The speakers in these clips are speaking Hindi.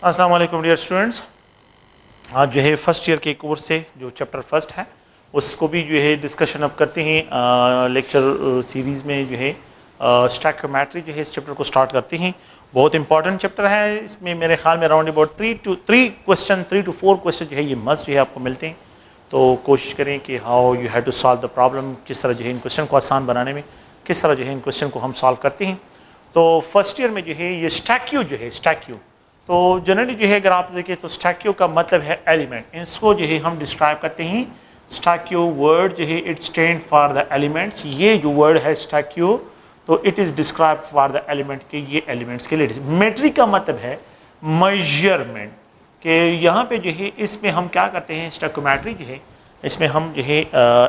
अस्सलाम वालेकुम डियर स्टूडेंट्स। आज जो है फर्स्ट ईयर के कोर्स से जो चैप्टर फर्स्ट है उसको भी जो है डिस्कशन अब करते हैं। लेक्चर सीरीज़ में जो है स्टैक्योमेट्री जो है इस चैप्टर को स्टार्ट करते हैं। बहुत इंपॉर्टेंट चैप्टर है। इसमें मेरे ख्याल में अराउंड अबाउट 3 to 4 क्वेश्चन जो है ये मस्ट जो है आपको मिलते हैं। तो कोशिश करें कि how you have to solve the problem, किस तरह जो है इन क्वेश्चन को आसान बनाने में किस तरह जो है इन क्वेश्चन को हम सॉल्व करते हैं। तो फर्स्ट ईयर में जो है ये स्टैक्यू जो है स्टैक्यू, तो जनरली जो है अगर आप देखें तो स्टैक्यू का मतलब है एलिमेंट। इसको जो है हम डिस्क्राइब करते हैं स्टैक्यू वर्ड जो है it stand for the elements. ये जो वर्ड है स्टैक्यू तो it is describe for the element के ये एलिमेंट्स के लिए। मेट्रिक का मतलब है मेजरमेंट कि यहाँ पे जो है इसमें हम क्या करते हैं स्टैक्योमेट्री जो है इसमें हम जो है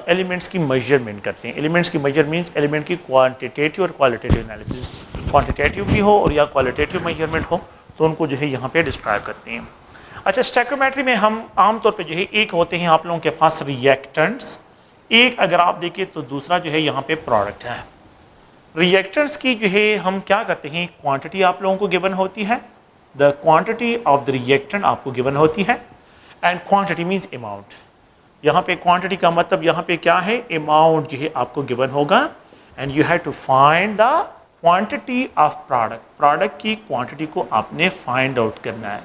एलिमेंट्स की मेजरमेंट करते हैं। एलिमेंट्स की मेजर मीन्स एलिमेंट की क्वांटिटेटिव और क्वालिटेटिव एनालिसिस, क्वांटिटेटिव भी हो और या क्वालिटेटिव मेजरमेंट हो तो उनको जो है यहाँ पे डिस्क्राइब करते हैं। अच्छा, स्टैक्योमेट्री में हम आमतौर पे जो है एक होते हैं आप लोगों के पास रिएक्टेंट्स, एक अगर आप देखें तो दूसरा जो है यहाँ पे प्रोडक्ट है। रिएक्टेंट्स की जो है हम क्या करते हैं क्वांटिटी आप लोगों को गिवन होती है, the quantity of the reactant आपको गिवन होती है एंड क्वांटिटी मीन्स अमाउंट। यहाँ पे क्वांटिटी का मतलब यहाँ पे क्या है अमाउंट जो है आपको गिवन होगा and you have to find the quantity of product. Product की क्वांटिटी को आपने फाइंड आउट करना है।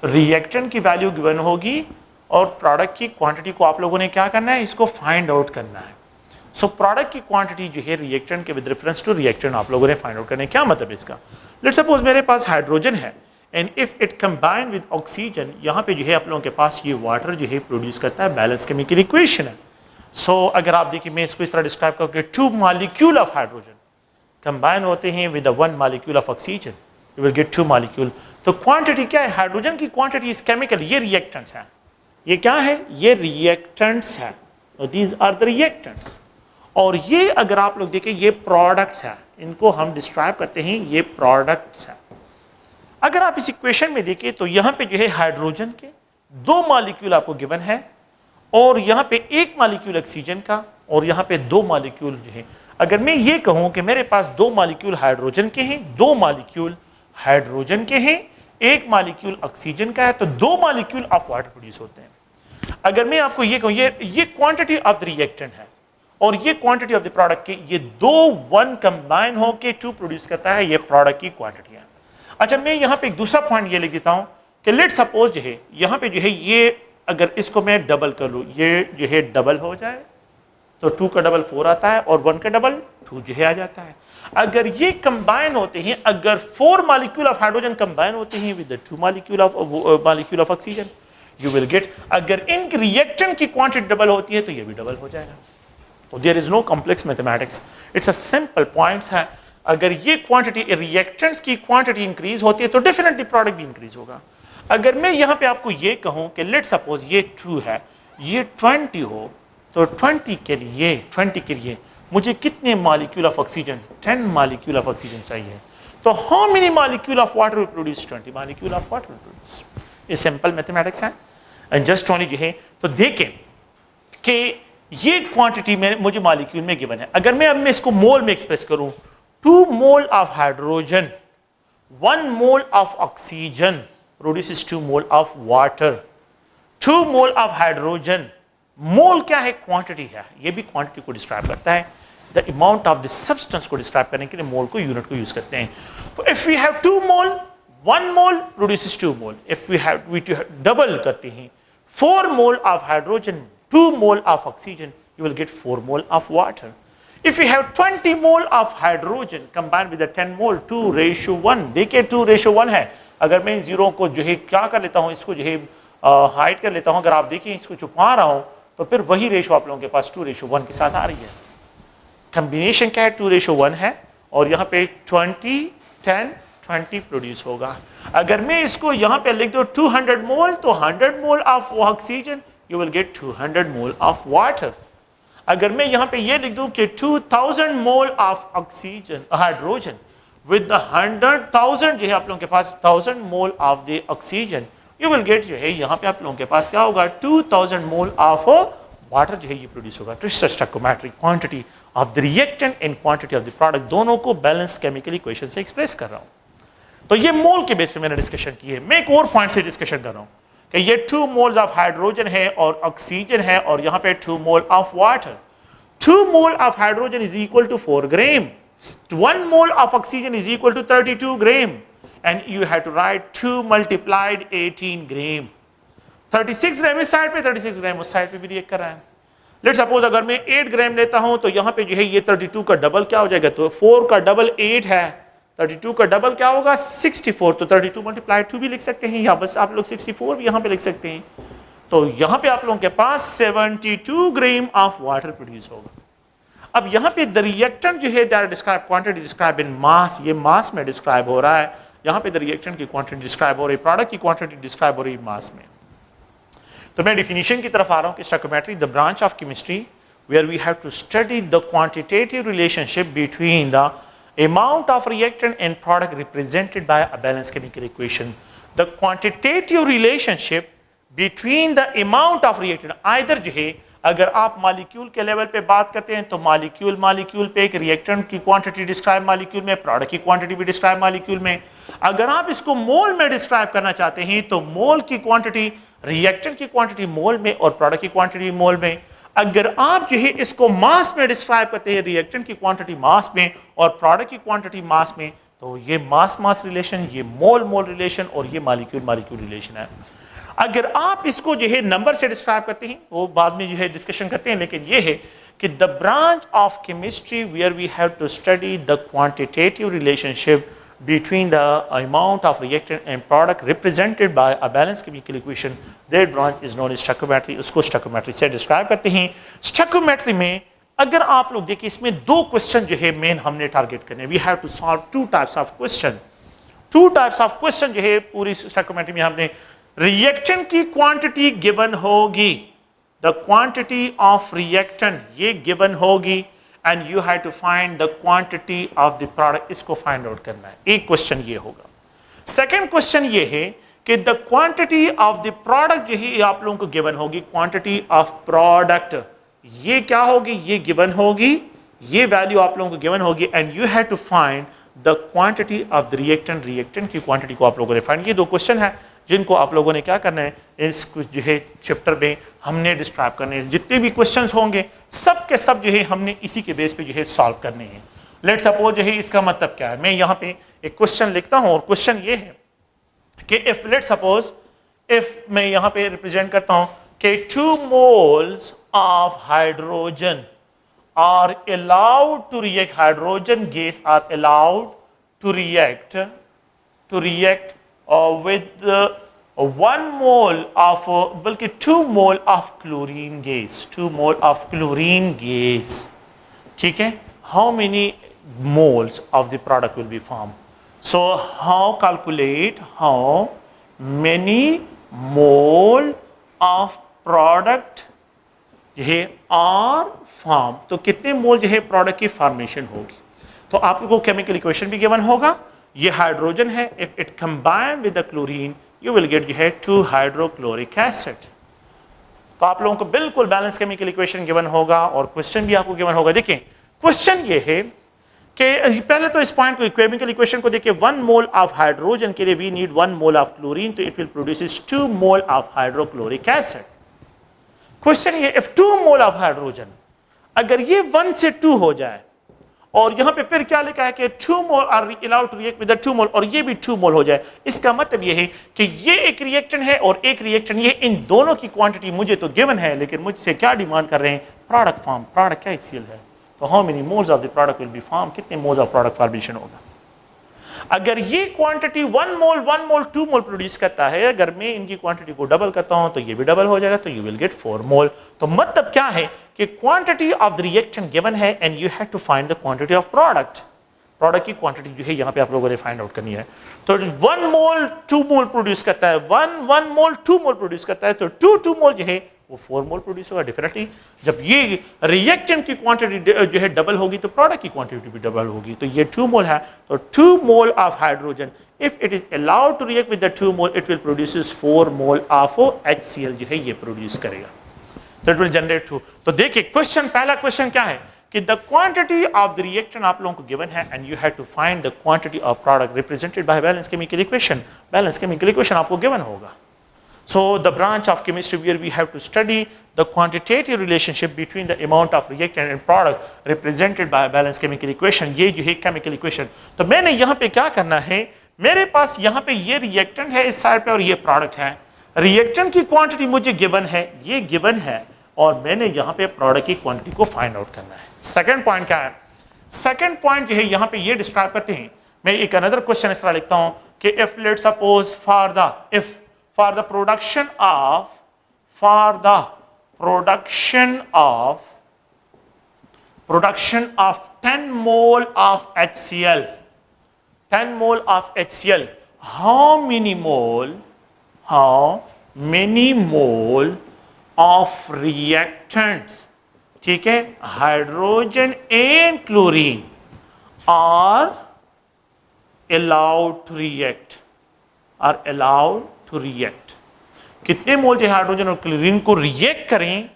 रिएक्टेंट की वैल्यू गिवन होगी और प्रोडक्ट की क्वांटिटी को आप लोगों ने क्या करना है इसको फाइंड आउट करना है। सो प्रोडक्ट की क्वांटिटी जो है रिएक्टेंट के विद रेफरेंस टू रिएक्टेंट आप लोगों ने फाइंड आउट करना है। क्या मतलब है इसका? लेट्स सपोज मेरे पास हाइड्रोजन है and if it combine with oxygen, यहाँ पे जो है आप लोगों के पास ये वाटर जो है प्रोड्यूस करता है, बैलेंस केमिकल इक्वेशन है। सो अगर आप देखिए मैं इसको इस तरह डिस्क्राइब करूँ कि 2 मॉलिक्यूल ऑफ हाइड्रोजन कंबाइन होते हैं with 1 molecule of oxygen, you will get 2 molecule. तो क्वांटिटी क्या है? हाइड्रोजन की क्वांटिटी इज केमिकल, ये रिएक्टेंट्स है। ये क्या है? ये रिएक्टेंट्स है। These are the reactants. और ये अगर आप लोग देखें ये प्रोडक्ट्स है, इनको हम डिस्क्राइब करते हैं ये प्रोडक्ट्स है। अगर आप इस इक्वेशन में देखें तो यहाँ पे जो है हाइड्रोजन के 2 मॉलिक्यूल आपको गिवन है और यहाँ पे 1 मॉलिक्यूल ऑक्सीजन का और यहाँ पे 2 मॉलिक्यूल जो है। अगर मैं ये कहूँ कि मेरे पास 2 मॉलिक्यूल हाइड्रोजन के हैं, 2 मॉलिक्यूल हाइड्रोजन के हैं, 1 मॉलिक्यूल ऑक्सीजन का है, तो 2 मॉलिक्यूल ऑफ वाटर प्रोड्यूस होते हैं। अगर मैं आपको ये कहूँ ये क्वांटिटी ऑफ द रिएक्टेंट है और ये क्वांटिटी ऑफ द प्रोडक्ट के, ये 1 कंबाइन होकर 2 प्रोड्यूस करता है, ये प्रोडक्ट की क्वांटिटी है। अच्छा, मैं यहाँ पे एक दूसरा पॉइंट ये लिख देता हूँ कि लेट सपोज जो है यहाँ पे जो है ये अगर इसको मैं डबल कर लूँ, ये जो है डबल हो जाए तो 2 का डबल 4 आता है और 1 का डबल 2 जो है आ जाता है। अगर ये कंबाइन होते हैं, अगर 4 मॉलिक्यूल ऑफ हाइड्रोजन कंबाइन होते हैं with 2 molecule of oxygen, you will gate, अगर इनकी रिएक्टेंट की क्वांटिटी डबल होती है तो ये भी डबल हो जाएगा। तो there is no complex mathematics, it's a simple points है। अगर ये क्वांटिटी रिएक्टेंट्स की क्वांटिटी इंक्रीज होती है तो डेफिनेटली प्रोडक्ट भी इंक्रीज होगा। अगर मैं यहाँ पे आपको ये कहूँ कि लेट सपोज ये 2 है, ये 20 हो, तो 20 के लिए मुझे कितने molecule of oxygen? 10 molecule of oxygen चाहिए। तो how many molecule of water will produce? 20 molecule of water will produce. ये सिंपल मैथमेटिक्स है एंड जस्ट ओनली जो है। तो देखें कि ये क्वांटिटी में मुझे मॉलिक्यूल में गिवन है। अगर मैं अब इसको मोल में एक्सप्रेस करूं, 2 mole of hydrogen 1 mole of oxygen produces 2 mole of water. 2 mole of hydrogen, mole क्या है? क्वांटिटी है, ये भी क्वांटिटी को डिस्क्राइब करता है। The amount of the substance को डिस्क्राइब करने के लिए मोल को यूनिट को यूज करते हैं। तो if we have 2 mole, 1 mole produces 2 mole. If we double करते हैं 4 mole of hydrogen 2 mole of oxygen, you will get 4 mole of water. If you have 20 mole of hydrogen combined with the 10 mole, 2:1, देखिए 2:1 है। अगर मैं इन जीरो को जो है क्या कर लेता हूँ, इसको जो है हाइड कर लेता हूँ, अगर आप देखिए इसको छुपा रहा हूँ तो फिर वही रेशो आप लोगों के पास 2:1 के साथ आ रही है। कम्बिनेशन क्या है? 2:1 है और यहाँ पे 20, 10, 20 प्रोड्यूस होगा। अगर मैं इसको यहाँ पे लिख दो 200 मोल, तो 100 मोल of oxygen, you will get 200 mole of water. अगर मैं यहाँ पे ये लिख दूँ कि 2000 mole of oxygen, hydrogen with the 100,000 जो है आप लोगों के पास 1000 mole of the oxygen, you will get जो है यहाँ पे आप लोगों के पास क्या होगा? 2000 mole of water जो है ये प्रोड्यूस होगा। तो stoichiometry quantity of the reactant and quantity of the product दोनों को बैलेंस केमिकल इक्वेशन से एक्सप्रेस कर रहा हूँ। तो ये मोल के बेस पे मैंने डिस्कशन की है। मैं एक और पॉइंट से डिस्कशन कर रहा हूं कि ये 2 मोल्स ऑफ हाइड्रोजन है और ऑक्सीजन है और यहां पे 2 mole of water. 2 mole of hydrogen is equal to 4 gram, 1 mole of oxygen is equal to 32 gram, and you have to write 2 multiplied 18 gram. 36 gram इस साइड पे, 36 ग्राम उस साइड पे भी रिएक्ट कर रहा है। लेट्स सपोज अगर मैं 8 ग्राम लेता हूं तो यहां पे जो है ये 32 का डबल क्या हो जाएगा, तो 4 का डबल 8 है, 32 का डबल क्या होगा 64, तो 32 मल्टीप्लाई 2 भी लिख सकते हैं, या बस आप लोग 64 भी यहां पे लिख सकते हैं। तो यहां पे आप लोगों के पास 72 ग्राम ऑफ वाटर प्रोड्यूस होगा। अब यहां पे द रिएक्टेंट जो है that describe quantity describe in mass, ये मास में डिस्क्राइब हो रहा है, यहां पे द रिएक्टेंट की क्वांटिटी डिस्क्राइब हो रही है, प्रोडक्ट की क्वांटिटी डिस्क्राइब हो रही है मास में। तो मैं डिफिनीशन की तरफ आ रहा हूं कि stoichiometry the branch of chemistry where we have to study the quantitative relationship between the amount of reactant and product represented by a balanced chemical equation. The quantitative relationship between the amount of reactant, either जो है अगर आप मॉलिक्यूल के लेवल पे बात करते हैं तो मॉलिक्यूल पे एक रिएक्टेंट की क्वांटिटी डिस्क्राइब मॉलिक्यूल में, प्रोडक्ट की क्वांटिटी भी डिस्क्राइब मॉलिक्यूल में। अगर आप इसको मोल में डिस्क्राइब करना चाहते हैं तो मोल की क्वांटिटी, रिएक्टेंट की क्वांटिटी मोल में और प्रोडक्ट की क्वांटिटी मोल में। अगर आप जो है इसको मास में डिस्क्राइब करते हैं, रिएक्टेंट की क्वांटिटी मास में और प्रोडक्ट की क्वांटिटी मास में, तो ये मास रिलेशन, ये मोल रिलेशन और ये मॉलिक्यूल रिलेशन है। अगर आप इसको जो है नंबर से डिस्क्राइब करते हैं वो बाद में जो है डिस्कशन करते हैं, लेकिन ये है कि the branch of chemistry where we have to study the quantitative relationship between the amount of reactant and product represented by a balanced chemical equation, that branch is known as stoichiometry। उसको stoichiometry से डिस्क्राइब करते हैं। stoichiometry में अगर आप लोग देखिए इसमें 2 क्वेश्चन जो है मेन हमने टारगेट करने, we have to solve 2 types of question. 2 types of question जो है पूरी stoichiometry में हमने, रिएक्टेंट की क्वांटिटी गिवन होगी, द क्वांटिटी ऑफ रिएक्टेंट ये गिवन होगी, and you have to find the quantity of the product, इसको फाइंड आउट करना है। एक क्वेश्चन ये होगा। सेकंड क्वेश्चन ये है कि the quantity of the product जो है आप लोगों को गिवन होगी, क्वांटिटी ऑफ प्रोडक्ट ये क्या होगी, ये गिवन होगी, ये वैल्यू आप लोगों को गिवन होगी, and you have to find the quantity of the reactant की क्वांटिटी को आप लोगों ने फाइंड। ये 2 क्वेश्चन है जिनको आप लोगों ने क्या करना है, इस जो है चैप्टर में हमने डिस्क्राइब करने हैं। जितने भी क्वेश्चंस होंगे सब के सब जो है हमने इसी के बेस पे जो है सॉल्व करने हैं। लेट सपोज जो है इसका मतलब क्या है, मैं यहाँ पे एक क्वेश्चन लिखता हूँ और क्वेश्चन ये है कि इफ लेट सपोज इफ मैं यहाँ पे रिप्रेजेंट करता हूँ कि 2 moles of hydrogen are allowed to react, hydrogen gas are allowed to react with 1 mole of बल्कि 2 mole of chlorine gas, 2 mole of chlorine gas, ठीक है। how many moles of the product will be formed? So how calculate how many mole of product ये are formed, तो कितने मोल जो है प्रोडक्ट की फॉर्मेशन होगी। तो आप लोगों को केमिकल इक्वेशन भी गिवन होगा, ये हाइड्रोजन है, if it combine with the chlorine you will gate जो है 2 हाइड्रोक्लोरिक एसिड। तो आप लोगों को बिल्कुल बैलेंस केमिकल इक्वेशन गिवन होगा और क्वेश्चन भी आपको गिवन होगा। देखिए क्वेश्चन ये है कि पहले तो इस पॉइंट को केमिकल इक्वेशन को देखिए, 1 मोल ऑफ हाइड्रोजन के लिए we need 1 mole of chlorine, तो it will produce 2 mole of hydrochloric acid. Question ये इफ 2 मोल ऑफ हाइड्रोजन, अगर ये 1 से 2 हो जाए और यहां पे फिर क्या लिखा है कि 2 mole are allowed to react with 2 mole और ये भी 2 मोल हो जाए, इसका मतलब ये है कि ये एक रिएक्टेंट है और एक रिएक्टेंट, ये इन दोनों की क्वांटिटी मुझे तो गिवन है, लेकिन मुझसे क्या डिमांड कर रहे हैं, प्रोडक्ट फॉर्म। प्रोडक्ट क्या HCl है, तो how many moles of the product will be form, कितने मोल्स ऑफ प्रोडक्ट फॉर्मेशन होगा। अगर ये क्वांटिटी 1 मोल 2 मोल प्रोड्यूस करता है, अगर मैं इनकी क्वांटिटी को डबल करता हूं तो ये भी डबल हो जाएगा, तो यू विल गेट 4 मोल। तो मतलब क्या है कि quantity of the reactant given है and you have to find the quantity of product. Product की क्वांटिटी जो है यहां पे आप लोगों ने फाइंड आउट करनी है। तो 1 मोल 2 मोल प्रोड्यूस करता है, 1 मोल 2 मोल प्रोड्यूस करता है, तो 2 मोल जो है वो 4 मोल प्रोड्यूस होगा। डेफिनेटली जब ये रिएक्टेंट की क्वांटिटी जो है डबल होगी तो प्रोडक्ट की क्वांटिटी भी डबल होगी। तो ये 2 मोल है, तो 2 mole of hydrogen if it is allowed to react with the 2 mole it will produce 4 mole of HCl जो है ये प्रोड्यूस करेगा, दैट विल जनरेट 2। तो देखिए क्वेश्चन, पहला क्वेश्चन क्या है कि the quantity of the reactant आप लोगों को गिवन है and you have to find the quantity of product represented by balance chemical equation. Balance chemical equation आपको गिवन होगा। So the branch of chemistry where we have to study the quantitative relationship between the amount of reactant and product represented by a balanced chemical equation, ये जो है chemical equation। तो मैंने यहाँ पे क्या करना है, मेरे पास यहाँ पे ये reactant है इस साइड पे और ये product है। reactant की quantity मुझे given है, ये given है, और मैंने यहाँ पे product की quantity को find out करना है। second point क्या है, second point जो है यहाँ पे ये describe करते हैं। मैं एक another question इस तरह लिखता हूँ कि if let's suppose for the production of 10 mole of HCl, 10 mole of HCl, how many mole of reactants, ठीक है, hydrogen and chlorine are allowed to react, कितने मोल जो हाइड्रोजन और क्लोरीन को रिएक्ट करें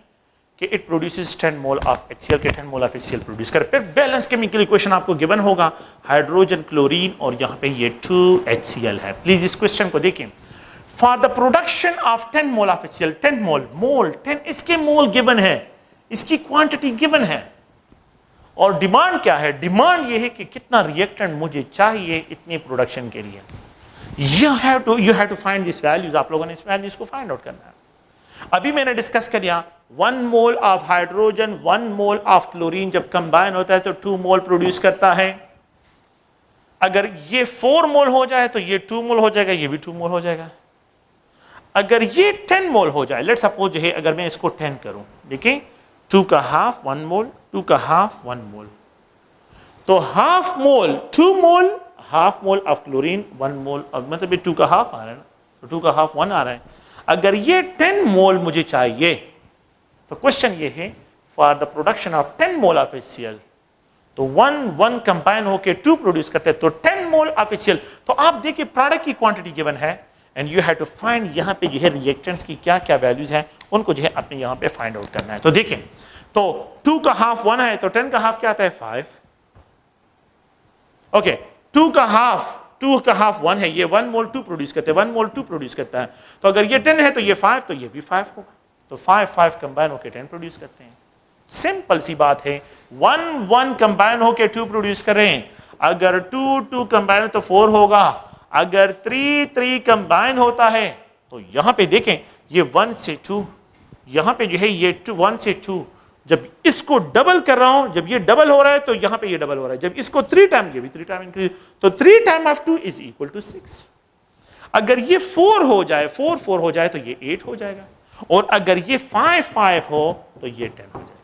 कि it produces 10 mole of HCl के 10 मोल ऑफ HCl प्रोड्यूस करे। फिर बैलेंस केमिकल इक्वेशन आपको गिवन होगा, हाइड्रोजन क्लोरीन और यहाँ पे ये 2HCl है। प्लीज इस क्वेश्चन को देखें। For the production of 10 mole of HCl, 10 मोल 10 इसके मोल गिवन है, इसकी क्वांटिटी गिवन है, और डिमांड क्या है, डिमांड ये है कि कितना रिएक्टेंट मुझे चाहिए इतनी प्रोडक्शन के लिए। You have to find these values, आप लोगों ने इस वैल्यूज को फाइंड आउट करना है। अभी मैंने डिस्कस कर लिया 1 mole of hydrogen 1 mole of chlorine जब कंबाइन होता है तो 2 मोल प्रोड्यूस करता है। अगर ये 4 मोल हो जाए तो ये 2 मोल हो जाएगा, ये भी 2 मोल हो जाएगा। अगर ये 10 मोल हो जाए, लेट्स सपोज है अगर मैं इसको 10 करूं, देखिए 2 का हाफ 1 मोल, 2 का हाफ 1 मोल, तो half mole 2 mole, half mole of chlorine 1 मोल, मतलब ये 2 का हाफ आ रहा है ना, तो 2 का हाफ 1 आ रहा है। अगर ये 10 मोल मुझे चाहिए तो क्वेश्चन ये है for the production of 10 mole of HCl, तो 1 कंबाइन होके 2 प्रोड्यूस करते हैं, तो 10 मोल ऑफ HCl। तो आप देखिए प्रोडक्ट की क्वांटिटी गिवन है and you have to find यहाँ पे जो है रिएक्टेंट्स की क्या क्या वैल्यूज हैं, उनको जो है अपने यहाँ पे फाइंड आउट करना है। तो देखें, तो 2 का हाफ 1 है, तो 10 का हाफ क्या आता है 5। ओके, 2 का हाफ 1 है, ये 1 मोल 2 प्रोड्यूस करते हैं, 1 मोल 2 प्रोड्यूस करता है, तो अगर ये 10 है तो ये 5, तो ये भी 5 होगा, तो 5 कंबाइन होकर 10 प्रोड्यूस करते हैं। सिंपल सी बात है, 1 कंबाइन होकर 2 प्रोड्यूस करें, अगर 2 कंबाइन तो 4 होगा, अगर 3 कंबाइन होता है तो यहां पे देखें ये 1 से 2, यहां पे जो है ये 1 से 2, जब इसको डबल कर रहा हूं, जब ये डबल हो रहा है तो यहां पे ये डबल हो रहा है, जब इसको 3 टाइम, ये भी 3 टाइम इंक्रीज, तो 3 time of 2 is equal to 6। अगर ये 4 हो जाए, 4 हो जाए तो ये 8 हो जाएगा, और अगर ये 5 हो तो ये 10 हो जाएगा।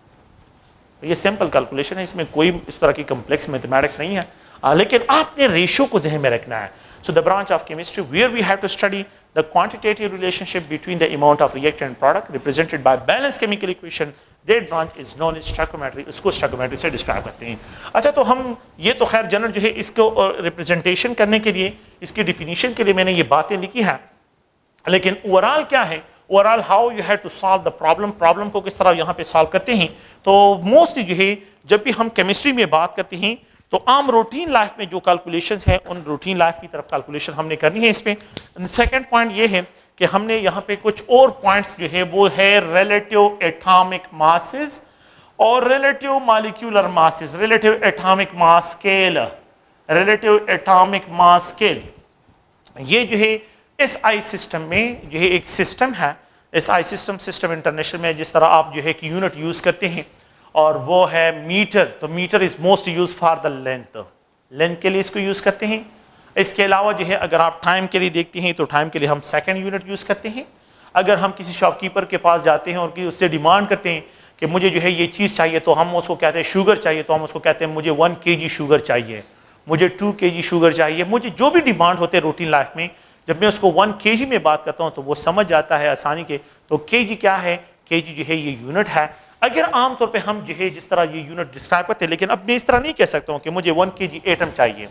तो ये सिंपल कैलकुलेशन है, इसमें कोई इस तरह की कॉम्प्लेक्स मैथमेटिक्स नहीं है, लेकिन आपने रेशियो को ज़हन में रखना है। So the branch of chemistry where we have to study the quantitative relationship between the amount of reactant and product represented by balanced chemical equation, that branch is known as stoichiometry, इसको stoichiometry से डिस्क्राइब करते हैं। अच्छा, तो हम ये तो खैर जनरल जो है इसको रिप्रेजेंटेशन करने के लिए, इसकी डिफिनीशन के लिए मैंने ये बातें लिखी हैं, लेकिन ओवरऑल क्या है, overall how you have to solve the problem को किस तरह यहाँ पे सॉल्व करते हैं। तो मोस्टली जो है जब भी हम केमिस्ट्री में बात करते हैं तो आम रूटीन लाइफ में जो कैलकुलेशंस हैं उन रूटीन लाइफ की तरफ कैलकुलेशन हमने करनी है। इस पे सेकंड पॉइंट ये है कि हमने यहाँ पे कुछ और पॉइंट्स जो है वो है रिलेटिव एटॉमिक मासेस और relative molecular masses, relative atomic mass scale, relative atomic mass scale. ये जो है SI सिस्टम में जो है एक सिस्टम है, SI सिस्टम इंटरनेशनल में जिस तरह आप जो है कि यूनिट यूज करते हैं और वो है मीटर, तो metre is most use for the length के लिए इसको यूज करते हैं। इसके अलावा जो है अगर आप टाइम के लिए देखते हैं तो टाइम के लिए हम सेकंड यूनिट यूज करते हैं। अगर हम किसी शॉपकीपर के पास जाते हैं और उससे डिमांड करते हैं कि मुझे जो है ये चीज़ चाहिए, तो हम उसको कहते हैं शुगर चाहिए, तो हम उसको कहते हैं मुझे 1 kg शुगर चाहिए, मुझे 2 kg शुगर चाहिए, मुझे जो भी डिमांड होते हैं रूटीन लाइफ में, जब मैं उसको 1 kg में बात करता हूँ तो वो समझ जाता है आसानी के। तो kg क्या है, kg जो है ये यूनिट है। अगर आमतौर पे हम जो है जिस तरह ये यूनिट डिस्क्राइब करते हैं, लेकिन अब मैं इस तरह नहीं कह सकता हूँ कि मुझे 1 kg एटम चाहिए,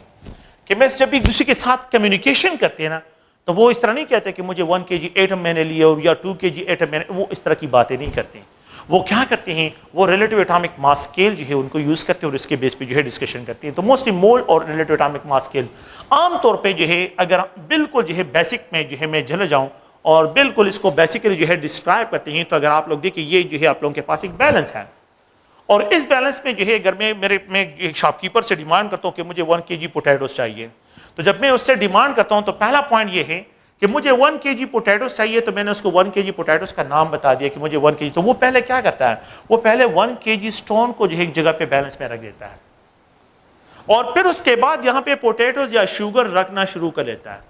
कि मैं जब एक दूसरे के साथ कम्युनिकेशन करते हैं ना तो वो इस तरह नहीं कहते कि मुझे 1 kg एटम मैंने लिया या 2 kg एटम मैंने, वो इस तरह की बातें नहीं करते। वो क्या करते हैं, वो रिलेटिव एटॉमिक मास स्केल जो है उनको यूज करते हैं और इसके बेस पे जो है डिस्कशन करते हैं। तो मोस्टली मोल और रिलेटिव एटॉमिक मास स्केल आमतौर पे जो है अगर बिल्कुल जो है बेसिक में जो है मैं चले जाऊं और बिल्कुल इसको बेसिकली जो है डिस्क्राइब करते हैं, तो अगर आप लोग देखिए ये जो है आप लोगों के पास एक बैलेंस है और इस बैलेंस में जो है अगर मैं एक शॉपकीपर से डिमांड करता हूँ कि मुझे 1 kg पोटैटोस चाहिए, तो जब मैं उससे डिमांड करता हूँ तो पहला पॉइंट ये है कि मुझे 1 kg पोटैटोस चाहिए, तो मैंने उसको 1 kg पोटैटोस का नाम बता दिया कि मुझे 1 kg। तो वो पहले क्या करता है, वो पहले 1 kg स्टोन को जो है एक जगह पे बैलेंस में रख देता है और फिर उसके बाद यहाँ पे पोटैटोस या शुगर रखना शुरू कर लेता है।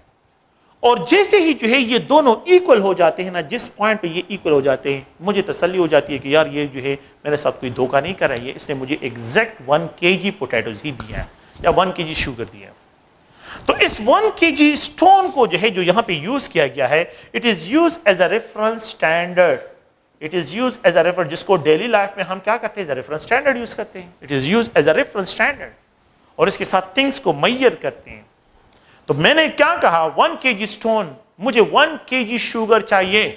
और जैसे ही जो है ये दोनों इक्वल हो जाते हैं ना, जिस पॉइंट पे ये इक्वल हो जाते हैं, मुझे तसल्ली हो जाती है कि यार ये जो है मेरे साथ कोई धोखा नहीं कर रहा है, इसने मुझे एग्जैक्ट 1 kg पोटैटोस ही दिया है या 1 kg शुगर दिया है। तो इस 1 kg स्टोन को जो है जो यहाँ पे यूज किया गया है, it is use as a reference standard, it is use as a reference, जिसको डेली लाइफ में हम क्या करते हैं, as a reference standard use करते हैं। It is use as a reference standard और इसके साथ थिंग्स को मैयर करते हैं। तो मैंने क्या कहा, 1 kg स्टोन, मुझे 1 kg शुगर चाहिए,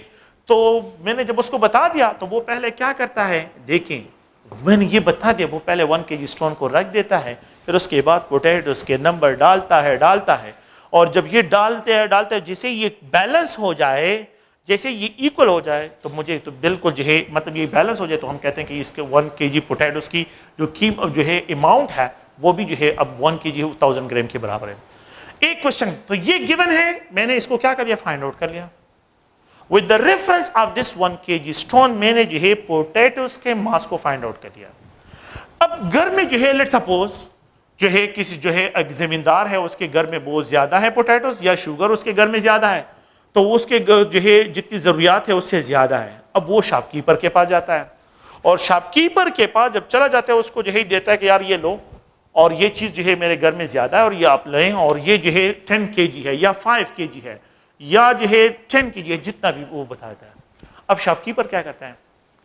तो मैंने जब उसको बता दिया तो वो पहले क्या करता है, देखें मैंने ये बता दिया, वो पहले 1 kg स्टोन को रख देता है, फिर उसके बाद पोटैटोस के नंबर डालता है और जब ये डालते हैं जैसे ये बैलेंस हो जाए, जैसे ये इक्वल हो जाए, तो मुझे तो बिल्कुल जो है मतलब ये बैलेंस हो जाए तो हम कहते हैं कि इसके 1 kg पोटैटोस की जो है अमाउंट है वो भी जो है अब 1 kg 1000 ग्राम के बराबर है। एक क्वेश्चन, तो ये गिवन है, मैंने इसको क्या कर लिया, फाइंड आउट कर लिया with the reference of this 1 kg stone. मैंने जो है पोटैटोस के मास को फाइंड आउट कर लिया। अब घर में जो है लेट्स सपोज जो है किसी जो है एक जमींदार है, उसके घर में बहुत ज्यादा है पोटैटोस या शुगर उसके घर में ज्यादा है, तो उसके जो है जितनी जरूरियात है उससे ज्यादा है। अब वो शॉपकीपर के पास जाता है और शॉपकीपर के पास जब चला जाता है उसको जो है देता है कि यार ये लो और ये चीज जो है मेरे घर में ज्यादा है और ये आप लें, और ये जो है 10 kg है या 5 kg है या जो है 10 kg है, जितना भी वो बताता है। अब शॉपकीपर क्या करता है,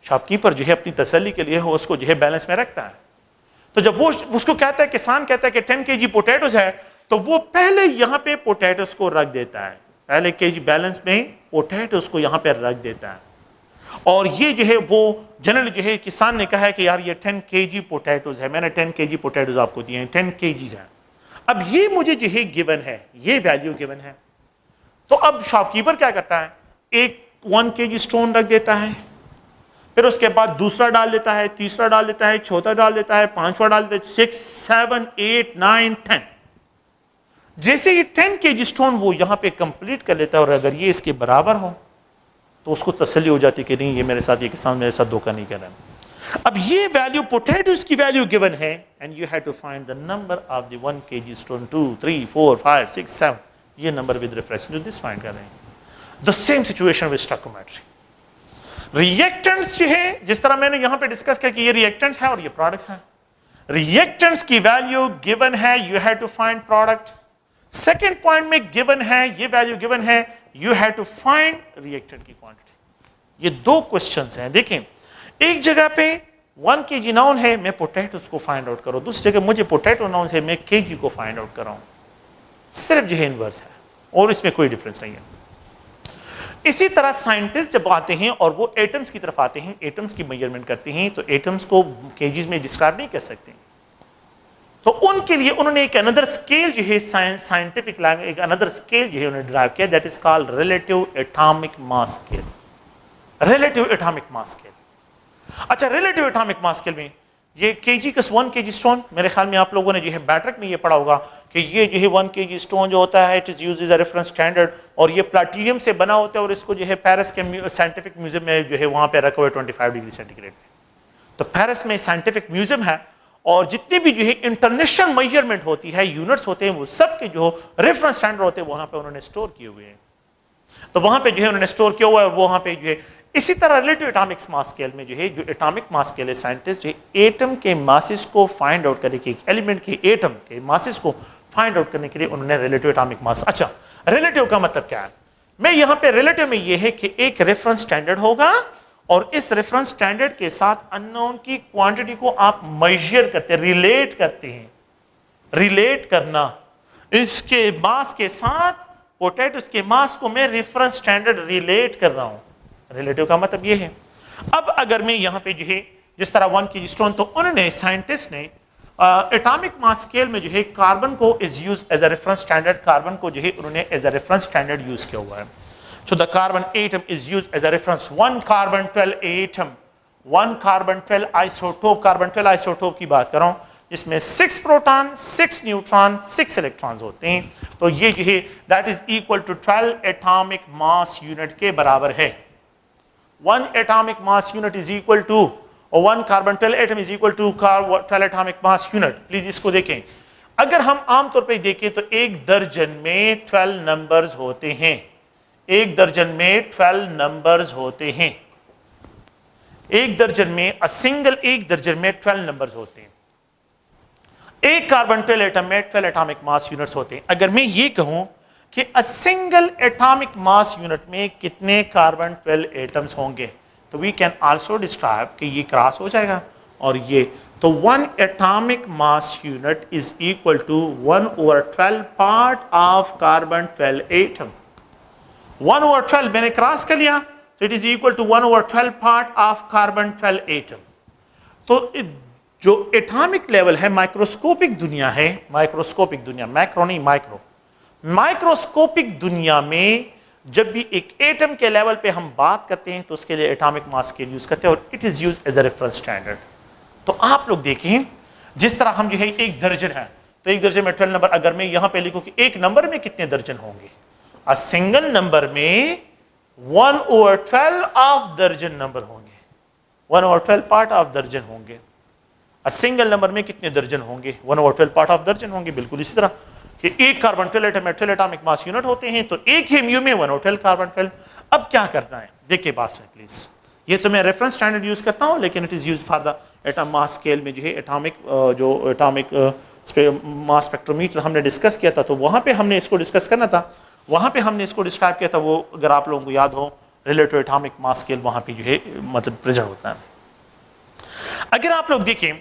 शॉपकीपर जो है अपनी तसल्ली के लिए हो उसको जो है बैलेंस में रखता है। तो जब वो उसको कहता है, किसान कहता है कि 10 kg पोटैटोस है, तो वो पहले यहाँ पे पोटैटोस को रख देता है, पहले kg बैलेंस में पोटैटोस को यहाँ पे रख देता है। और ये जो है वो जनरली जो है किसान ने कहा है कि यार ये 10 kg पोटैटोस है, मैंने 10 kg पोटैटोस आपको दिए हैं, 10 kg है। अब ये मुझे जो है गिवन है, ये वैल्यू गिवन है, तो अब शॉपकीपर क्या करता है, एक 1 kg स्टोन रख देता है, फिर उसके बाद दूसरा डाल देता है, तीसरा डाल देता है, चौथा डाल देता है, पांचवा डाल देता है, 6 7 8 9 10। जैसे ये 10 kg स्टोन वो यहां पे कंप्लीट कर लेता है और अगर ये इसके बराबर हो तो उसको तसल्ली हो जाती है कि नहीं ये मेरे साथ, ये किसान मेरे साथ धोखा नहीं कर रहा है। अब ये वैल्यू पोटैटोस की वैल्यू गिवन है and you have to find the number of the 1 kg stone, 2 3 4 5 6 7, ये number with reference to this फाइंड कर रहे हैं। The same situation with stoichiometry. Reactants जो है, जिस तरह मैंने यहां पे डिस्कस किया कि ये रिएक्टेंट्स है और ये प्रोडक्ट्स हैं, रिएक्टेंट्स की वैल्यू गिवन है, you have to find product. Second point में गिवन है, ये वैल्यू गिवन है, you have to find reactant की क्वांटिटी। ये दो क्वेश्चंस हैं। देखें, एक जगह पे 1 kg नाउन है, मैं पोटैटोस को फाइंड आउट करो, दूसरी जगह मुझे पोटैटो नाउन है, मैं kg को फाइंड आउट कर रहा हूं। सिर्फ जो है इनवर्स है और इसमें कोई डिफरेंस नहीं है। इसी तरह साइंटिस्ट जब आते हैं और वो एटम्स की तरफ आते हैं, एटम्स की मेजरमेंट करते हैं, तो एटम्स को केजीज में डिस्क्राइब नहीं कर सकते, तो उनके लिए उन्होंने एक अनदर स्केल जो है साइंटिफिक लैंग्वेज, एक अनदर स्केल जो है उन्होंने ड्राइव किया, that is called relative atomic mass scale. Relative atomic mass scale. अच्छा, रिलेटिव एटॉमिक मास स्केल में ये kg + 1 kg स्टोन, मेरे ख्याल में आप लोगों ने जो है बैटरक में ये पढ़ा होगा कि ये जो है 1 kg स्टोन जो होता है, it is used as a reference standard, और ये प्लैटिनियम से बना होता है और इसको जो है पेरिस के साइंटिफिक म्यूजियम में जो है वहां पे रखा हुआ है 25 डिग्री सेंटीग्रेड पे। तो पेरिस में साइंटिफिक म्यूजियम है और जितनी भी जो है इंटरनेशनल मेजरमेंट होती है, यूनिट्स होते हैं, वो सब के जो रेफरेंस स्टैंडर्ड होते हैं वहां पे उन्होंने स्टोर किए हुए हैं। तो वहां पे जो है उन्होंने स्टोर किया हुआ है, वो वहां पे जो है। इसी तरह रिलेटिव एटॉमिक मास स्केल में जो है, जो एटॉमिक मास स्केल है, साइंटिस्ट जो एटम के मासेस को फाइंड आउट करने के, एलिमेंट के एटम के मासेस को फाइंड आउट करने के लिए उन्होंने रिलेटिव एटॉमिक मास। अच्छा, रिलेटिव का मतलब क्या है? मैं यहां पे रिलेटिव में ये है कि एक रेफरेंस स्टैंडर्ड होगा और इस रेफरेंस स्टैंडर्ड के साथ अननोन की क्वांटिटी को आप मेजर करते हैं, रिलेट करते हैं। रिलेट करना, इसके मास के साथ पोटैटोस के मास को मैं रेफरेंस स्टैंडर्ड रिलेट कर रहा हूं। रिलेटिव का मतलब ये है। अब अगर मैं यहाँ पे जो है जिस तरह 1 kg स्टोन, तो उन्होंने साइंटिस्ट ने एटॉमिक मास स्केल में जो है कार्बन को is use as a reference standard, carbon को जो है उन्होंने as a reference standard use किया हुआ है. So the carbon atom is use as a reference. 1 carbon 12 atom, 1 carbon 12 isotope, carbon 12 isotope की बात कर रहा हूं, इसमें 6 प्रोटॉन, 6 न्यूट्रॉन, 6 इलेक्ट्रॉन्स होते हैं. तो ये जो है that is equal to 12 atomic mass unit के बराबर है. 1 atomic mass unit is equal to, और 1 carbon 12 atom is equal to 12 atomic mass unit. Please इसको देखें. अगर हम आमतौर पे देखें तो एक दर्जन में 12 नंबर्स होते हैं. एक दर्जन में 12 नंबर्स होते हैं. एक दर्जन में एक दर्जन में 12 नंबर्स होते हैं. एक कार्बन 12 एटम में 12 एटॉमिक मास यूनिट्स होते हैं. अगर मैं ये कहूं कि a single atomic mass unit में कितने कार्बन 12 एटम्स होंगे, तो वी कैन आल्सो डिस्क्राइब कि ये क्रॉस हो जाएगा और ये. तो 1 atomic mass unit is equal to 1/12 part of carbon 12 atom. 1/12 मैंने क्रॉस कर लिया, तो it is equal to 1/12 part of carbon 12 atom. तो जो एटॉमिक लेवल है, माइक्रोस्कोपिक दुनिया है, माइक्रोस्कोपिक दुनिया, मैक्रो नहीं माइक्रो, माइक्रोस्कोपिक दुनिया में जब भी एक एटम के लेवल पे हम बात करते हैं तो उसके लिए एटॉमिक मास स्केल यूज करते हैं और it is use as a reference standard. तो आप लोग देखें, जिस तरह हम जो है एक दर्जन है, तो एक दर्जन में 12 नंबर. अगर मैं यहां पे लिखूं कि एक नंबर में कितने दर्जन होंगे, अ सिंगल नंबर में 1/12 ऑफ दर्जन नंबर होंगे, 1/12 पार्ट ऑफ दर्जन होंगे. अ सिंगल नंबर में कितने दर्जन होंगे, 1/12 पार्ट ऑफ दर्जन होंगे. बिल्कुल इसी तरह कि एक कार्बन 12 एटम में 12 एटॉमिक मास यूनिट होते हैं, तो एक ही म्यू में 1/12 कार्बन 12. अब क्या करना है देखिए पास में प्लीज. ये तो मैं रेफरेंस स्टैंडर्ड यूज करता हूं, लेकिन it is use for the atom mass scale में जो है एटॉमिक जो एटॉमिक मास स्पेक्ट्रोमीटर हमने डिस्कस किया था, तो वहां पे हमने इसको डिस्कस करना था, वहां पे हमने इसको डिस्क्राइब किया था. वो अगर आप लोगों को याद हो, रिलेटिव एटॉमिक मास स्केल वहां पे जो है मतलब प्रेजेंट होता है. अगर आप लोग देखें,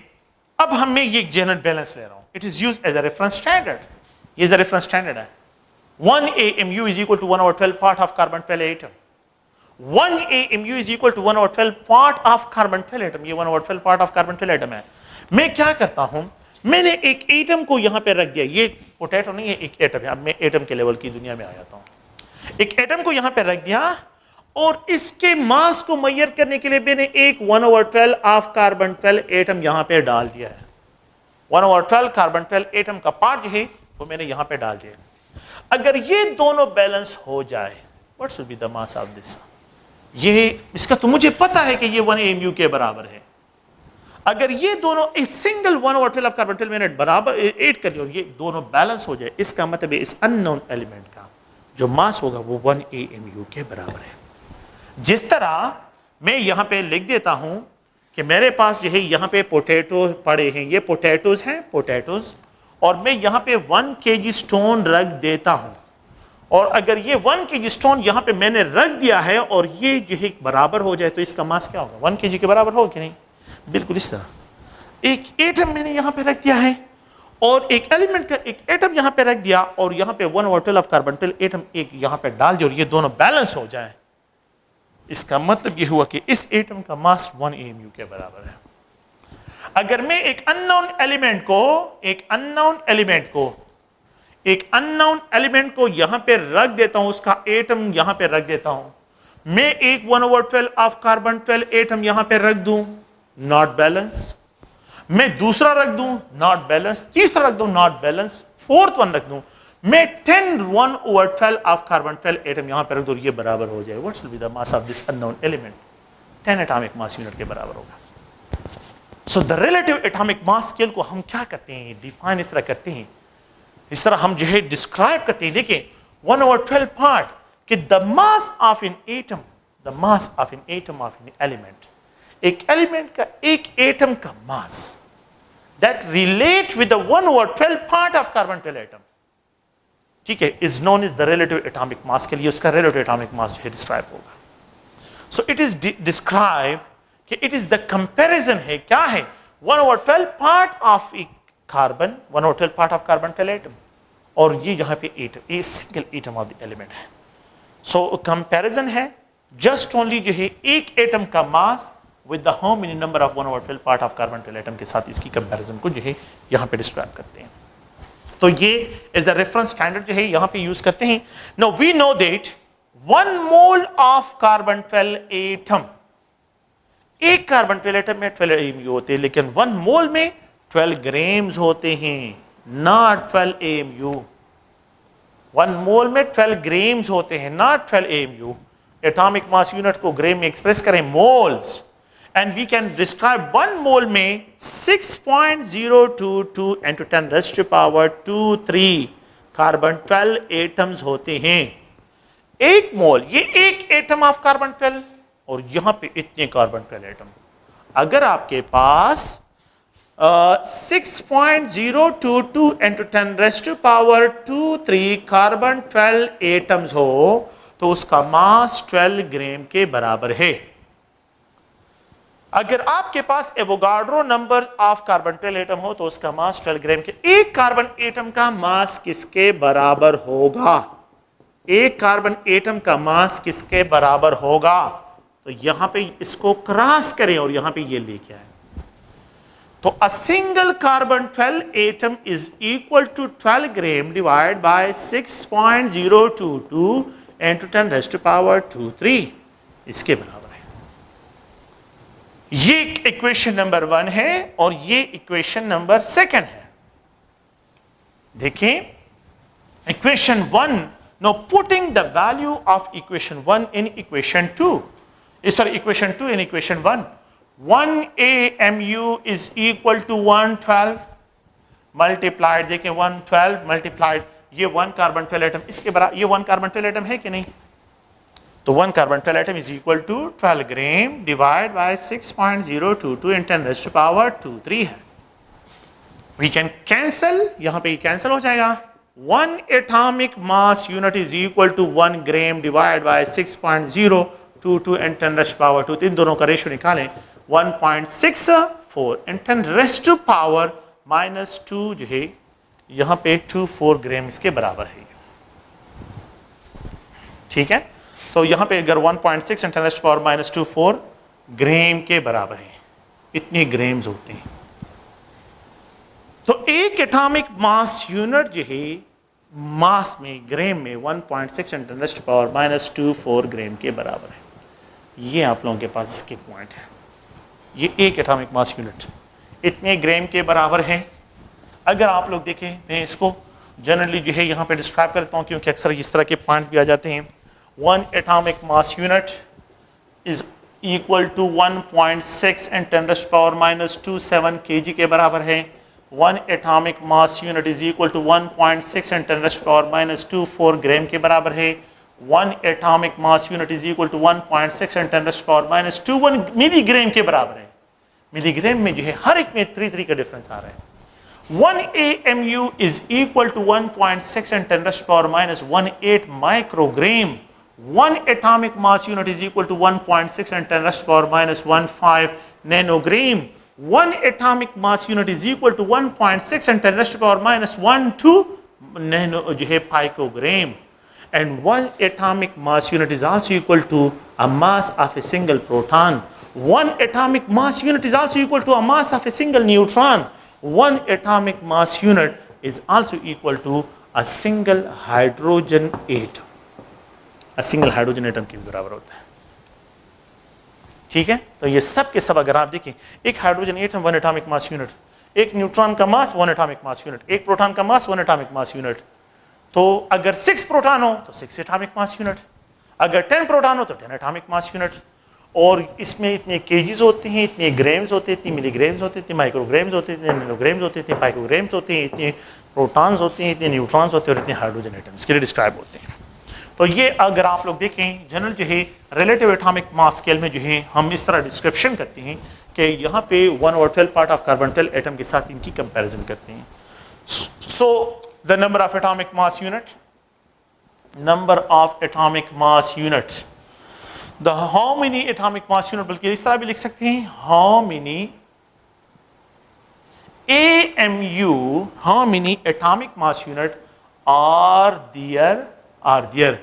अब हम मैं ये जनरल बैलेंस ले रहा हूं, it is use as a reference standard. ये रेफरेंस स्टैंडर्ड है. 1 AMU is equal to 1/12 part of carbon 12 atom. 1 AMU is equal to 1/12 part of carbon 12 atom. ये 1/12 part of carbon 12 atom है. मैं क्या करता हूं, मैंने एक एटम को यहां पे रख दिया. ये पोटैटो नहीं है, एक एटम है. अब मैं एटम के लेवल की दुनिया में आ जाता हूं. एक एटम को यहां पे रख दिया और इसके मास को मेजर करने के लिए मैंने एक 1/12 ऑफ कार्बन 12 एटम यहां पे डाल दिया है. 1/12 कार्बन 12 एटम का पार्ट जो है वो मैंने यहां पे डाल दिया. अगर ये दोनों बैलेंस हो जाए, what should be the mass of this. ये इसका तो मुझे पता है कि ये 1 AMU के बराबर है. अगर ये दोनों एक सिंगल 1/12 ऑफ कार्बन 12 मैंने बराबर ऐड कर लिया और ये दोनों बैलेंस हो जाए, इसका मतलब है इस अननोन एलिमेंट का जो मास होगा वो 1 AMU के बराबर है. जिस तरह मैं यहां पे लिख देता हूं कि मेरे पास जो है यहां पे पोटैटो पड़े हैं, ये पोटैटोज हैं, पोटैटोज, और मैं यहां पे 1 kg स्टोन रख देता हूं. और अगर ये 1 kg स्टोन यहां पे मैंने रख दिया है और ये जो है बराबर हो जाए, तो इसका मास क्या होगा, 1 kg के बराबर होगा कि नहीं. बिल्कुल इस तरह एक एटम मैंने यहां पे रख दिया है और एक एलिमेंट का एक एटम यहां पे रख दिया और यहां पे 1/12 ऑफ कार्बन 12 एटम एक यहां पे डाल दिया और ये दोनों बैलेंस हो जाए, इसका मतलब ये हुआ कि इस एटम का मास 1 AMU के बराबर है. अगर मैं एक अननोन एलिमेंट को यहां पे रख देता हूं, उसका एटम यहां पे रख देता हूं, मैं एक 1/12 ऑफ कार्बन 12 एटम यहां पे रख दूं, नॉट बैलेंस. मैं दूसरा रख दूं, नॉट बैलेंस. तीसरा रख दूं, नॉट बैलेंस. फोर्थ वन रख दूं, मैं 1/12 ऑफ कार्बन 12 एटम यहां पे रख दूं, ये बराबर हो जाए. What will be the mass of this unknown element. 10 atomic mass unit के बराबर होगा. So the relative atomic mass scale को हम क्या करते हैं, डिफाइन इस तरह करते हैं, इस तरह हम जो है डिस्क्राइब करते हैं. देखिए 1/12 पार्ट कि the mass of an atom, the mass of an atom of an element, एक एलिमेंट का एक एटम का mass that relate with the 1/12 part of carbon 12 atom, ठीक है, is known is the relative atomic mass के लिए उसका रिलेटिव एटॉमिक मास जो है डिस्क्राइब होगा. सो इट इज डिस्क्राइब कि इट इज द कंपैरिजन है, क्या है, 1/12 part of A carbon, 1/12 part of carbon 12 atom, और ये यहां पे atom, a single atom of the element है. सो कंपैरिजन है जस्ट ओनली जो है एक एटम का mass with the how many number of 1/12 part of carbon 12 atom के साथ इसकी कंपैरिजन को जो है यहां पे डिस्क्राइब करते हैं। तो ये एज अ रेफरेंस स्टैंडर्ड जो है यहां पे यूज करते हैं। Now we know that 1 mole of carbon 12 atom, एक कार्बन 12 एटम में 12 AMU होते हैं, लेकिन 1 मोल में 12 ग्राम्स होते हैं, नॉट 12 AMU। 1 मोल में 12 ग्राम्स होते हैं, not 12 AMU। Atomic mass unit को ग्राम में एक्सप्रेस करें moles, and we can describe 1 mole में 6.022 into 10 raised to power 23 carbon 12 atoms होते हैं। एक मोल ये एक एटम ऑफ कार्बन 12 और यहां पे इतने कार्बन 12 एटम। अगर आपके पास 6.022 into 10 raised to power 23 carbon 12 atoms हो तो उसका मास 12 ग्राम के बराबर है। अगर आपके पास Avogadro number of carbon 12 atom हो तो उसका मास 12 ग्राम के। एक कार्बन एटम का मास किसके बराबर होगा? एक कार्बन एटम का मास किसके बराबर होगा? तो यहां पे इसको क्रॉस करें और यहां पे ये लेके आए तो a single carbon 12 atom is equal to 12 gram divide by 6.022 into 10 raised to power 23 इसके बराबर है। ये इक्वेशन नंबर 1 है और ये इक्वेशन नंबर 2 है। देखें equation 1, now putting the value of equation 1 in equation 2, sorry equation 2 in equation 1, 1 AMU is equal to 112 multiplied, देखें 112 multiplied ये 1 कार्बन 12 एटम इसके बराबर, ये 1 कार्बन 12 एटम है कि नहीं? तो 1 carbon 12 atom is equal to 12 gram divide by 6.022 in 10 raised to power 23 है। वी कैन कैंसल, यहां पे कैंसल हो जाएगा। 1 atomic mass unit is equal to 1 gram divide by 6.022 in 10 raised to power 2, इन दोनों का रेशियो निकालें 1.64 इन 10 raised to power -2 जो है यहां पे 24 ग्राम इसके बराबर है। ठीक है, तो यहां पे अगर 1.6 × 10 raised to power -24 ग्राम के बराबर है, इतने ग्राम्स होते हैं। तो एक एटॉमिक मास यूनिट जो है मास में ग्राम में 1.6 × 10 raised to power -24 ग्राम के बराबर है। ये आप लोगों के पास इसके पॉइंट है। ये एक एटॉमिक मास यूनिट इतने ग्राम के बराबर है। अगर आप लोग देखें, मैं इसको जनरली जो है यहाँ पे डिस्क्राइब करता हूँ क्योंकि अक्सर इस तरह के पॉइंट भी आ जाते हैं। 1 atomic mass unit is equal to 1.6 × 10 raised to power -27 kg के बराबर है। 1 atomic mass unit is equal to 1.6 × 10 raised to power -24 gram के बराबर है। 1 atomic mass unit is equal to 1.6 × 10 raised to power -21 milligram के बराबर है। मिलीग्राम में जो है हर एक में 3 का डिफरेंस आ रहा है। 1 AMU is equal to 1.6 × 10 raised to power -18 microgram. 1 atomic mass unit is equal to 1.6 × 10 raised to power -15 nanogram. 1 atomic mass unit is equal to 1.6 × 10 raised to power -12 nano जो है picogram. And 1 atomic mass unit is also equal to a mass of a single proton. 1 atomic mass unit is also equal to a mass of a single neutron. 1 atomic mass unit is also equal to a single hydrogen atom. A single hydrogen atom के बराबर होता है। ठीक है, तो ये सब के सब अगर आप देखें, एक hydrogen atom 1 atomic mass unit, एक न्यूट्रॉन का मास 1 एटॉमिक मास यूनिट, एक प्रोटॉन का मास 1 एटॉमिक मास यूनिट। तो अगर 6 प्रोटॉन हो तो 6 एटॉमिक मास यूनिट, अगर 10 प्रोटॉन हो तो 10 एटॉमिक मास यूनिट। और इसमें इतने केजीज होते हैं, इतने ग्राम्स होते हैं, इतने मिलीग्राम्स होते हैं, इतने माइक्रोग्राम्स होते हैं, इतने नैनोग्राम्स होते हैं, इतने पाइकोग्राम्स होते हैं, इतने प्रोटॉन्स होते हैं, इतने न्यूट्रॉन्स होते हैं और इतने हाइड्रोजन एटम्स के लिए डिस्क्राइब होते हैं। तो ये अगर आप लोग देखें जनरल जो है रिलेटिव एटॉमिक मास स्केल में जो है हम इस तरह डिस्क्रिप्शन करते हैं कि यहाँ पे 1/12 पार्ट ऑफ कार्बन 12 एटम के साथ इनकी कंपैरिजन करते हैं। So the number of atomic mass unit, number of atomic mass unit, the how many atomic mass unit, बल्कि इस तरह भी लिख सकते हैं how many AMU, how many atomic mass unit are there,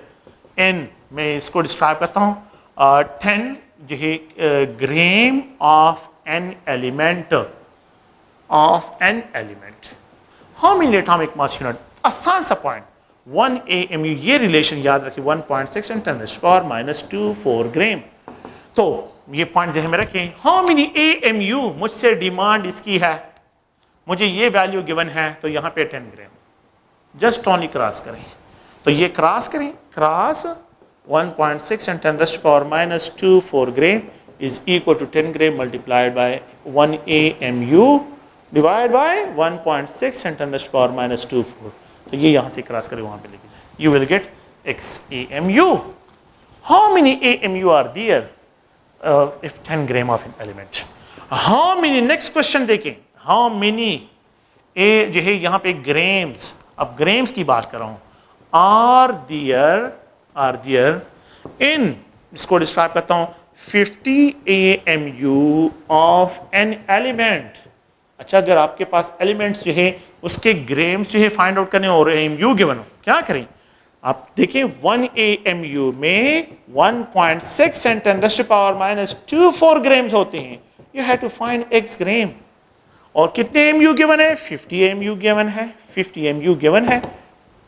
an मैं इसको डिस्क्राइब करता हूं 10 जो है gram of an element how many atomic mass unit, आसान सा पॉइंट 1 AMU, ये रिलेशन याद रखिए 1.6 × 10⁻²⁴ ग्राम। तो ये पॉइंट जहन में रखें, हाउ मेनी AMU, मुझसे डिमांड इसकी है, मुझे ये वैल्यू गिवन है, तो यहाँ पे 10 ग्राम, जस्ट ओनली क्रॉस करें, तो ये क्रॉस करें, cross 1.6 × 10⁻² gram is equal to 10 gram multiplied by 1 AMU divided by 1.6 × 10⁻²⁴। तो ये यहाँ से क्रॉस करें, वहाँ पे लेके जाए, you will get x AMU. How many AMU are there if 10 gram of an element? How many, next question देखें, how many a जो है यहाँ पे ग्राम्स, अब ग्राम्स की बात कर रहा हूँ, are there in, इसको डिस्क्राइब करता हूँ, 50 AMU of an element। अच्छा, अगर आपके पास एलिमेंट्स जो है उसके ग्राम्स जो है फाइंड आउट करने और AMU गिवन हो, क्या करें, आप देखें 1 AMU में 1.6 × 10⁻² ग्राम्स होते हैं, you have to find x gram, और कितने AMU गिवन है, 50 AMU गिवन है, 50 AMU गिवन है,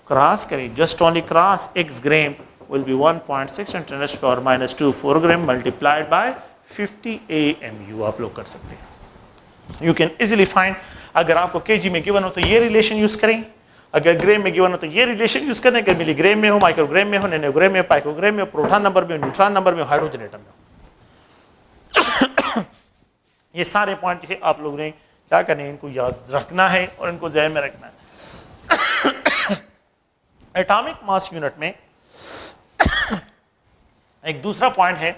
क्रॉस करें, just only cross, x gram will be 1.6 × 10⁻² gram multiplied by 50 AMU आप लोग कर सकते हैं। यू कैन इजीली फाइंड, अगर आपको केजी में गिवन हो तो ये रिलेशन यूज करें, अगर ग्राम में गिवन हो तो ये रिलेशन यूज करें, अगर मिलीग्राम में हो, माइक्रोग्राम में हो, नैनोग्राम में हो, पाइकोग्राम में हो, प्रोटॉन नंबर में हो, न्यूट्रॉन नंबर में हो, हाइड्रोजन एटम में हो। ये सारे पॉइंट है आप लोगों ने क्या करना है, इनको याद रखना है और इनको ज़हन में रखना है। एटॉमिक मास यूनिट में एक दूसरा पॉइंट है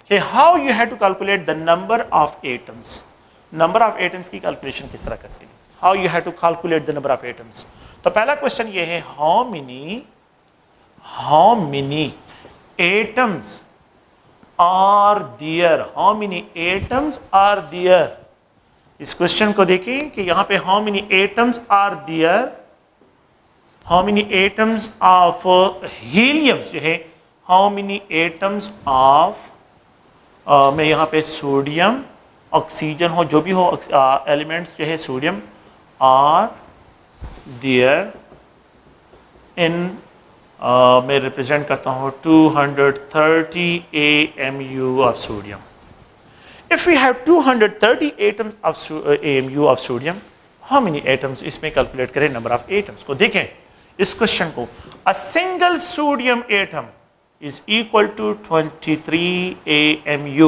कि how you have to calculate the number of atoms, number of atoms की कैलकुलेशन किस तरह करते हैं, how you have to calculate the number of atoms. तो पहला क्वेश्चन ये है, how many atoms are there, how many atoms are there. इस क्वेश्चन को देखें कि यहाँ पे how many atoms are there, how many atoms of heliums जो है, हाउ मेनी एटम्स ऑफ में यहाँ पे सोडियम, ऑक्सीजन हो, जो भी हो एलिमेंट्स जो है सोडियम, आर देयर इन, मैं रिप्रेजेंट करता हूँ 230 AMU of sodium. If we have 230 atoms of AMU of sodium, how many atoms, इसमें कैलकुलेट करें नंबर ऑफ एटम्स को। देखें इस क्वेश्चन को, a single sodium atom is equal to 23 AMU.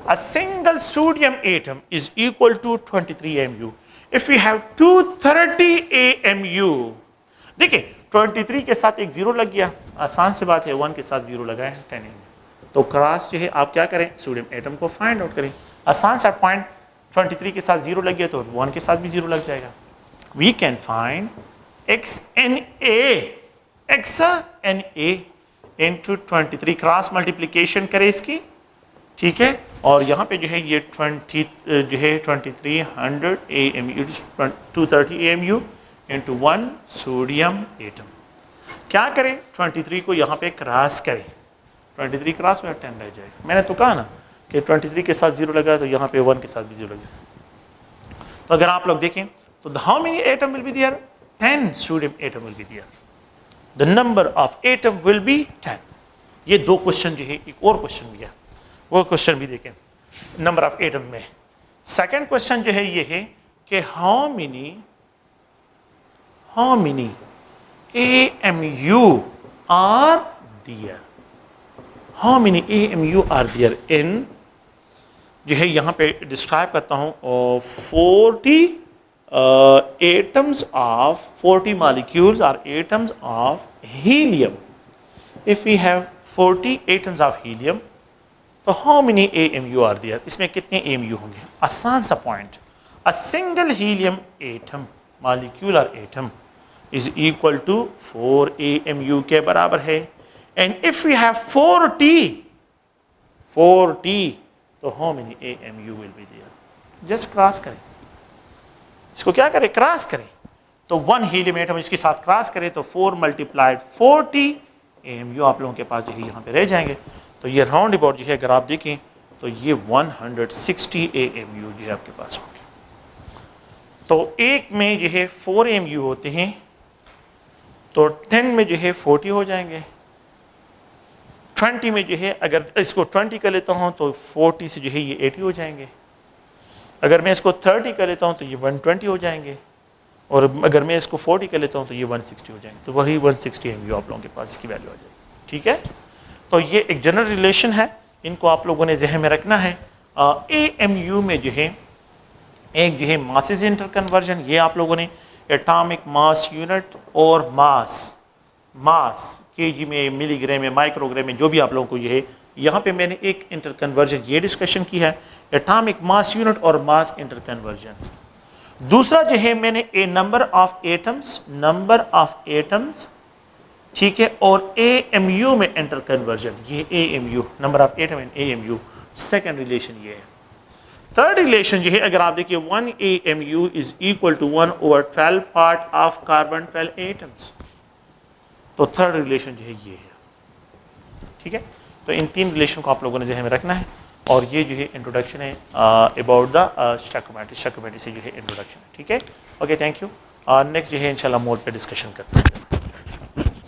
A single sodium atom is equal to 23 AMU. If we have 230 AMU, देखिए 23 के साथ एक जीरो लग गया, आसान सी बात है, 1 के साथ जीरो लगाएं 10 AMU, तो क्रॉस जो है आप क्या करें, सोडियम एटम को फाइंड आउट करें, आसान सा पॉइंट, 23 के साथ जीरो लग गया तो 1 के साथ भी जीरो लग जाएगा। We can find XNA into 23, cross multiplication करें इसकी, ठीक है, और यहाँ पे जो है ये 20 जो है 2300 AMU, 230 AMU into 1 sodium atom. क्या करें, 23 को यहाँ पे क्रॉस करें, 23 क्रॉस में 10 रह जाएगा। मैंने तो कहा ना कि 23 के साथ जीरो लगा तो यहाँ पे 1 के साथ भी जीरो लगा। तो अगर आप लोग देखें तो how many atom will be there, 10 sodium atom will be there, the number of atom will be 10। ये दो क्वेश्चन जो है, एक और क्वेश्चन भी है, वो क्वेश्चन भी देखें नंबर ऑफ एटम में। सेकंड क्वेश्चन जो है ये है कि how many AMU are there, how many AMU are there in, जो है यहाँ पे डिस्क्राइब करता हूँ 40 atoms of 40 molecules or atoms of helium. If we have 40 atoms of helium, तो how many AMU are there? इसमें कितने AMU होंगे? आसान सा point, a single helium atom, molecular atom is equal to 4 AMU के बराबर है। And if we have 40, तो how many AMU will be there? Just cross करें, इसको क्या करें, क्रॉस करें, तो 1 हीलियम एटम इसके साथ क्रॉस करें तो 4 × 40 AMU आप लोगों के पास जो है यहाँ पे रह जाएंगे। तो ये राउंड अबाउट जो है अगर आप देखें तो ये 160 AMU जो है आपके पास होंगे। तो एक में जो है 4 AMU होते हैं, तो 10 में जो है 40 हो जाएंगे। 20 में जो है अगर इसको 20 कर लेता हूँ तो 40 से जो है ये 80 हो जाएंगे। अगर मैं इसको 30 कर लेता हूँ तो ये 120 हो जाएंगे, और अगर मैं इसको 40 कर लेता हूँ तो ये 160 हो जाएंगे। तो वही 160 MU आप लोगों के पास इसकी वैल्यू आ जाएगी। ठीक है, तो ये एक जनरल रिलेशन है, इनको आप लोगों ने जहन में रखना है। AMU में जो है एक जो है मासेस इंटर कन्वर्जन, ये आप लोगों ने एटॉमिक मास यूनिट और मास केजी में, मिलीग्राम में, माइक्रोग्राम में, जो भी आप लोगों को ये है, यहाँ पे मैंने एक इंटर कन्वर्जन ये डिस्कशन की है, एटॉमिक मास यूनिट और मास इंटर कन्वर्जन। दूसरा जो है मैंने ए नंबर ऑफ एटम्स, ठीक है, और AMU में इंटर कन्वर्जन, ये AMU number of atom and AMU second relation ये है। थर्ड रिलेशन जो है अगर आप देखिए 1 AMU is equal to 1/12 part of carbon 12 atoms, तो थर्ड रिलेशन जो है ये है। ठीक है, तो इन तीन रिलेशन को आप लोगों ने जहन में रखना है, और ये जो है इंट्रोडक्शन है अबाउट द स्टोइकोमेट्री से जो है इंट्रोडक्शन है। ठीक है, ओके, थैंक यू। नेक्स्ट जो है इंशाल्लाह मोड पे डिस्कशन करते हैं।